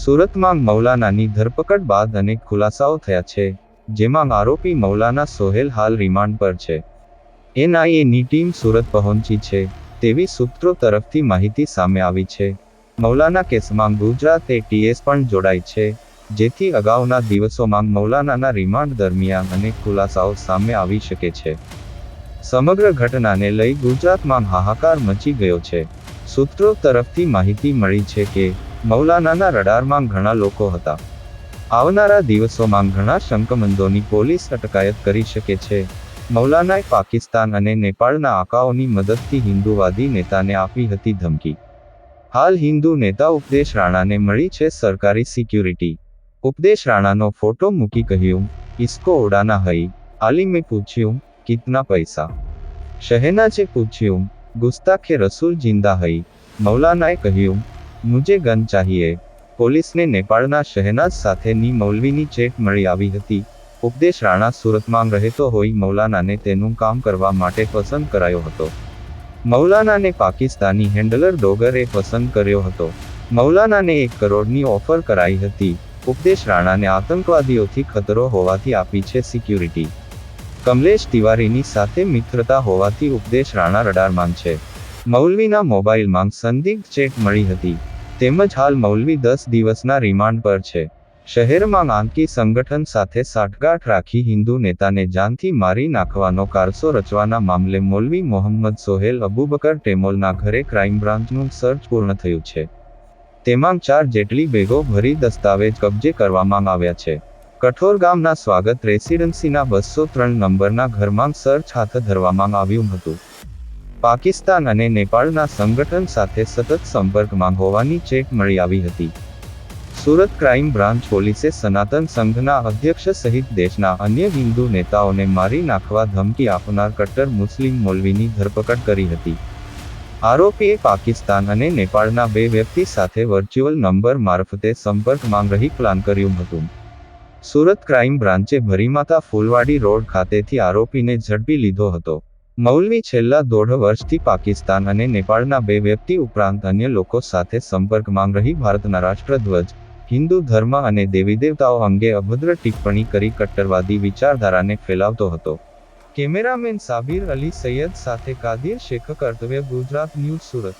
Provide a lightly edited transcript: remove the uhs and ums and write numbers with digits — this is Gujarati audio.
સુરતમાં મૌલાનાની ધરપકડ બાદ અનેક ખુલાસાઓ થયા છે, જેમાં આરોપી મૌલાના સોહેલ હાલ રિમાન્ડ પર છે. એનઆઈએની ટીમ સુરત પહોંચી છે, તેવી સૂત્રો તરફથી માહિતી સામે આવી છે. મૌલાના કેસમાં ગુજરાત એટીએસ પણ જોડાઈ છે, જેથી અગાઉના દિવસોમાં મૌલાનાના રિમાન્ડ દરમિયાન અનેક ખુલાસાઓ સામે આવી શકે છે. સમગ્ર ઘટનાને લઈ ગુજરાતમાં હાહાકાર મચી ગયો છે. સૂત્રો તરફથી માહિતી મળી છે કે મૌલાનાના રડારમાં ઘણા લોકો હતા. આવનારા દિવસોમાં ઘણા શંકમંદોની પોલીસ અટકાયત કરી શકે છે. મૌલાનાએ પાકિસ્તાન અને નેપાળના આકાઓની મદદથી હિન્દુવાદી નેતાને આપી હતી ધમકી. હાલ હિન્દુ નેતા ઉપદેશ રાણાને મળી છે સરકારી સિક્યુરિટી. ઉપદેશ રાણાનો ફોટો મૂકી કહ્યું, ઇસકો ઉડાના હૈ. આલિમે પૂછ્યું, કિતના પૈસા? શહેનાજે પૂછ્યું, ગુસ્તાખે રસૂલ જિંદા હૈ. મૌલાનાએ કહ્યું, મુझे ગન ચાહિએ. પોલીસને નેપાળના શહેનાજ સાથેની મૌલવીની ચેટ મળી આવી હતી. ઉપદેશ રાણા સુરતમાં રહેતો હોઈ મૌલાનાને તેનું કામ કરવા માટે પસંદ કરાયો હતો. મૌલાનાને પાકિસ્તાની હેન્ડલર ડોગરે પસંદ કર્યો હતો. મૌલાનાને 1 કરોડની ઓફર કરાઈ હતી. ઉપદેશ રાણાને આતંકવાદીઓથી ખતરો હોવાથી આપી છે સિક્યુરિટી. કમલેશ તિવારીની સાથે મિત્રતા હોવાથી ઉપદેશ રાણા રડારમાં છે. મૌલવીના મોબાઈલમાં સંદિગ્ધ ચેટ મળી હતી. તેમજ હાલ મૌલવી 10 દિવસના રિમાન્ડ પર છે. શહેરમાં આતંકી સંગઠન સાથે સાંઠગાંઠ રાખી હિન્દુ નેતાને જાનથી મારી નાખવાનો કારસો રચવાના મામલે મૌલવી મોહમ્મદ સોહેલ અબુબકર ટેમોલના ઘરે ક્રાઇમ બ્રાન્ચનું સર્ચ પૂર્ણ થયું છે. તેમાં 4 જેટલી બેગો ભરી દસ્તાવેજ કબજે કરવામાં આવ્યા છે. કઠોર ગામના સ્વાગત રેસિડન્સીના 203 નંબરના ઘરમાં સર્ચ હાથ ધરવામાં આવ્યું હતું. પાકિસ્તાન અને નેપાળના સંગઠન સાથે સતત સંપર્કમાં હોવાની ચેટ મળી આવી હતી. સુરત ક્રાઇમ બ્રાન્ચ પોલીસે સનાતન સંઘના અધ્યક્ષ સહિત દેશના અન્ય હિન્દુ નેતાઓને મારી નાખવા ધમકી આપનાર કટ્ટર મુસ્લિમ મૌલવીની ધરપકડ કરી હતી. આરોપીએ પાકિસ્તાન અને નેપાળના 2 વ્યક્તિ સાથે વર્ચ્યુઅલ નંબર મારફતે સંપર્કમાં રહી પ્લાન કર્યું હતું. સુરત ક્રાઇમ બ્રાન્ચે ભરીમાતા ફૂલવાડી રોડ ખાતેથી આરોપીને ઝડપી લીધો હતો. મૌલવી છેલ્લા 1.5 વર્ષથી પાકિસ્તાન અને નેપાળના 2 વ્યક્તિ ઉપરાંત અન્ય લોકો સાથે સંપર્કમાં રહી ભારતના રાષ્ટ્રધ્વજ, હિન્દુ ધર્મ અને દેવીદેવતાઓ અંગે અભદ્ર ટિપ્પણી કરી કટ્ટરવાદી વિચારધારાને ફેલાવતો હતો. કેમેરામેન સાબિર અલી સૈયદ સાથે કાદિર શેખ, કર્તવ્ય ગુજરાત ન્યૂઝ સુરત.